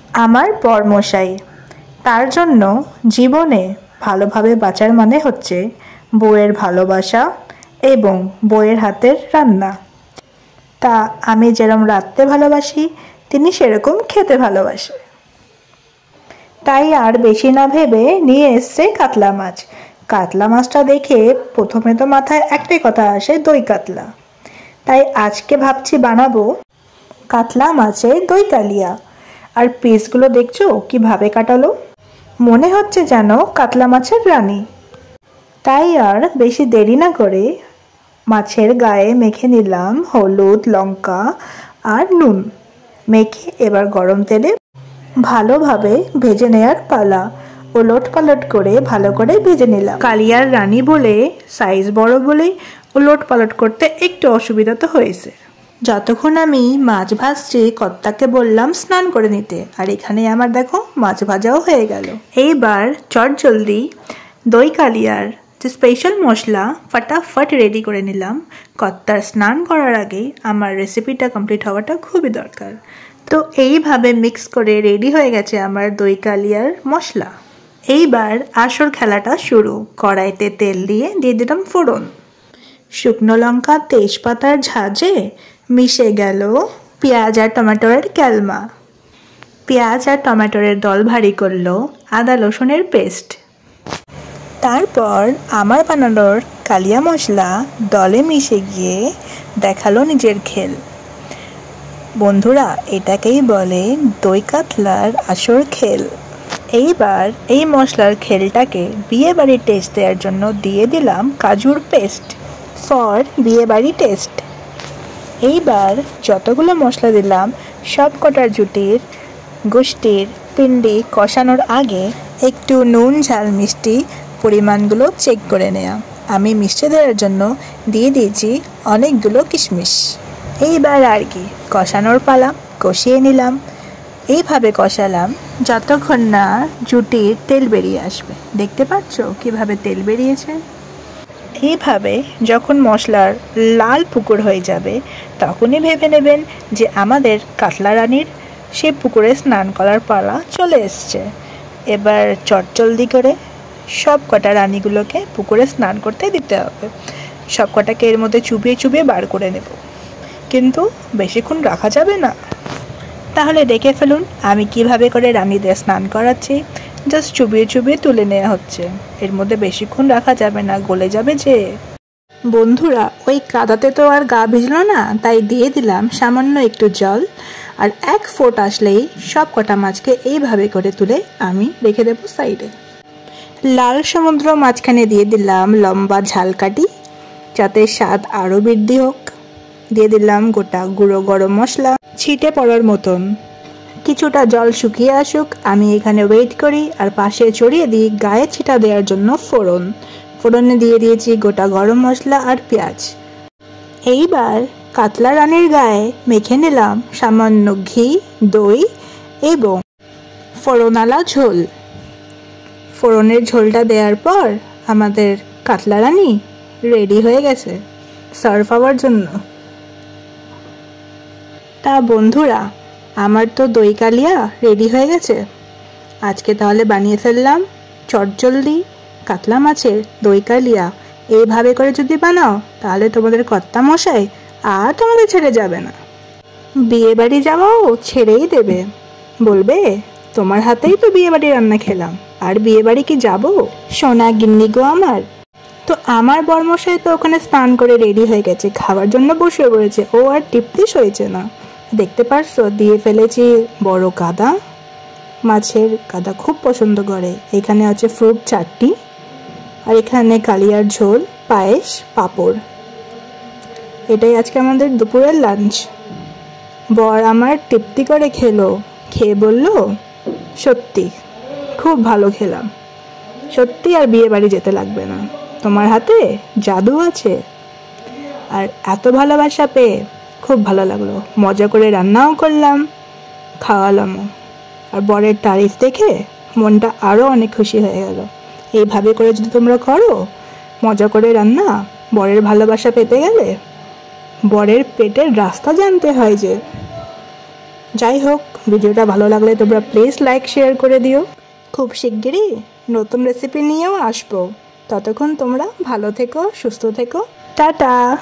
আমার বরমশাই। তার জন্য জীবনে ভালোভাবে বাঁচার মানে হচ্ছে বউয়ের ভালোবাসা এবং বউয়ের হাতের রান্না। তা আমি যেরকম রাঁধতে ভালোবাসি, তিনি সেরকম খেতে ভালোবাসে। তাই আর বেশি না ভেবে নিয়ে এসছে কাতলা মাছ। কাতলা মাছটা দেখে প্রথমে তো মাথায় একটাই কথা আসে, দই কাতলা। তাই আজকে ভাবছি বানাবো কাতলা মাছের দই কালিয়া। আর পিসগুলো দেখছো কিভাবে কাটালো, মনে হচ্ছে যেন কাতলা মাছের রানী। তাই আর বেশি দেরি না করে মাছের গায়ে মেখে নিলাম হলুদ, লঙ্কা আর নুন। মেখে এবার গরম তেলে ভালোভাবে ভেজে নেওয়ার পালা। ওলট পালট করে ভালো করে ভেজে নিলাম। কালিয়ার রানী বলে, সাইজ বড় বলে ওলট পালট করতে একটু অসুবিধা তো হয়েছে। যতক্ষণ আমি মাছ ভাজছি কর্তাকে বললাম স্নান করে নিতে, আর এখানে আমার দেখো মাছ ভাজাও হয়ে গেল। এইবার চটজলদি দই কালিয়ার যে স্পেশাল মশলা ফটাফট রেডি করে নিলাম। কর্তার স্নান করার আগে আমার রেসিপিটা কমপ্লিট হওয়াটা খুবই দরকার। তো এইভাবে মিক্স করে রেডি হয়ে গেছে আমার দই কালিয়ার মশলা। এইবার আসল খেলাটা শুরু। কড়াইতে তেল দিয়ে দিলাম ফোড়ন। শুকনো লঙ্কা তেজপাতার ঝাঁঝে মিশে গেল পেঁয়াজ আর টমেটোর ক্যালমা। পেঁয়াজ আর টমেটোর দল ভারী করলো আদা রসুনের পেস্ট। তারপর আমার বানানোর কালিয়া মশলা দলে মিশে গিয়ে দেখালো নিজের খেল। বন্ধুরা, এটাকেই বলে দই কাতলার আসল খেল। এইবার এই মশলার খেলটাকে বিয়ে বাড়ির টেস্ট দেওয়ার জন্য দিয়ে দিলাম কাজুর পেস্ট ফর বিয়ে বাড়ি টেস্ট। এইবার যতগুলো মশলা দিলাম সব কটার জুটির গোষ্ঠীর পিণ্ডি কষানোর আগে একটু নুন ঝাল মিষ্টি পরিমাণগুলো চেক করে নেওয়া। আমি মিষ্টি দেওয়ার জন্য দিয়ে দিয়েছি অনেকগুলো কিশমিশ। এইবার আর কি কষানোর পালা, কষিয়ে নিলাম। এইভাবে কষালাম যতক্ষণ না জুটির তেল বেরিয়ে আসবে। দেখতে পাচ্ছ কিভাবে তেল বেরিয়েছে। এইভাবে যখন মশলার লাল পুকুর হয়ে যাবে তখনই ভেবে নেবেন যে আমাদের কাতলা রানীর সেই পুকুরে স্নান করার পালা চলে এসছে। এবার চটজলদি করে সব কটা রানীগুলোকে পুকুরে স্নান করতে দিতে হবে। সব কটাকে এর মধ্যে চুবিয়ে চুবিয়ে বার করে নেব, কিন্তু বেশিক্ষণ রাখা যাবে না। তাহলে দেখে ফেলুন আমি কিভাবে করে রানীদের স্নান করাচ্ছি। জাস্ট চুবিয়ে চুবিয়ে তুলে নেওয়া হচ্ছে, এর মধ্যে বেশিক্ষণ রাখা যাবে না, গলে যাবে যে। বন্ধুরা, ওই কাদাতে তো আর গা ভিজলো না, তাই দিয়ে দিলাম সামান্য একটু জল। আর এক ফোঁট আসলেই সব কটা মাছকে এইভাবে করে তুলে আমি রেখে দেবো সাইডে। লাল সমুদ্র মাঝখানে দিয়ে দিলাম লম্বা ঝালকাঠি যাতে স্বাদ আরও বৃদ্ধি হোক। দিয়ে দিলাম গোটা গুঁড়ো গরম মশলা ছিটে পড়ার মতন। কিছুটা জল শুকিয়ে আসুক আমি এখানে ওয়েট করি, আর পাশে চড়িয়ে দিই গায়ে ছিটা দেওয়ার জন্য ফোড়ন। ফোড়নে দিয়ে দিয়েছি গোটা গরম মশলা আর পেঁয়াজ। এইবার কাতলা রানীর গায়ে মেখে নিলাম সামান্য ঘি, দই এবং ফোড়নালা ঝোল। ফোড়নের ঝোলটা দেওয়ার পর আমাদের কাতলা রানী রেডি হয়ে গেছে সার্ভ হওয়ার জন্য। তা বন্ধুরা, আমার তো দই কালিয়া রেডি হয়ে গেছে। আজকে তাহলে বানিয়ে ফেললাম চটজলদি কাতলা মাছের দই কালিয়া। এইভাবে করে যদি বানাও তাহলে তোমাদের কর্তা মশাই আর তোমাদের ছেড়ে যাবে না। বিয়ে বাড়ি যাওয়াও ছেড়েই দেবে, বলবে তোমার হাতেই তো বিয়ে বাড়ি রান্না খেলাম, আর বিয়ে বাড়ি কি যাবো সোনা গিন্নি গো আমার। তো আমার বরমশাই তো ওখানে স্নান করে রেডি হয়ে গেছে, খাওয়ার জন্য বসে পড়েছে। ও আর তৃপ্তিশ হয়েছে না। দেখতে পারছো দিয়ে ফেলেছি বড় কাদা। মাছের কাদা খুব পছন্দ করে। এখানে আছে ফ্রুট চাটনি, আর এখানে কালিয়ার ঝোল, পায়েস, পাঁপড়। এটাই আজকে আমাদের দুপুরের লাঞ্চ। বর আমার তৃপ্তি করে খেলো, খেয়ে বলল সত্যি খুব ভালো খেলাম, সত্যি আর বিয়ে বাড়ি যেতে লাগবে না, তোমার হাতে জাদু আছে। আর এত ভালোবাসা পেয়ে খুব ভালো লাগলো। মজা করে রান্নাও করলাম, খাওয়ালামও। আর বরের তারিফ দেখে মনটা আরও অনেক খুশি হয়ে গেল। এইভাবে করে যদি তোমরা করো মজা করে রান্না, বরের ভালোবাসা পেতে গেলে বরের পেটের রাস্তা জানতে হয় যে। যাই হোক, ভিডিওটা ভালো লাগলে তোমরা প্লিজ লাইক শেয়ার করে দিও। খুব শিগগিরই নতুন রেসিপি নিয়েও আসবো। ততক্ষণ তোমরা ভালো থেকো, সুস্থ থেকো। টাটা।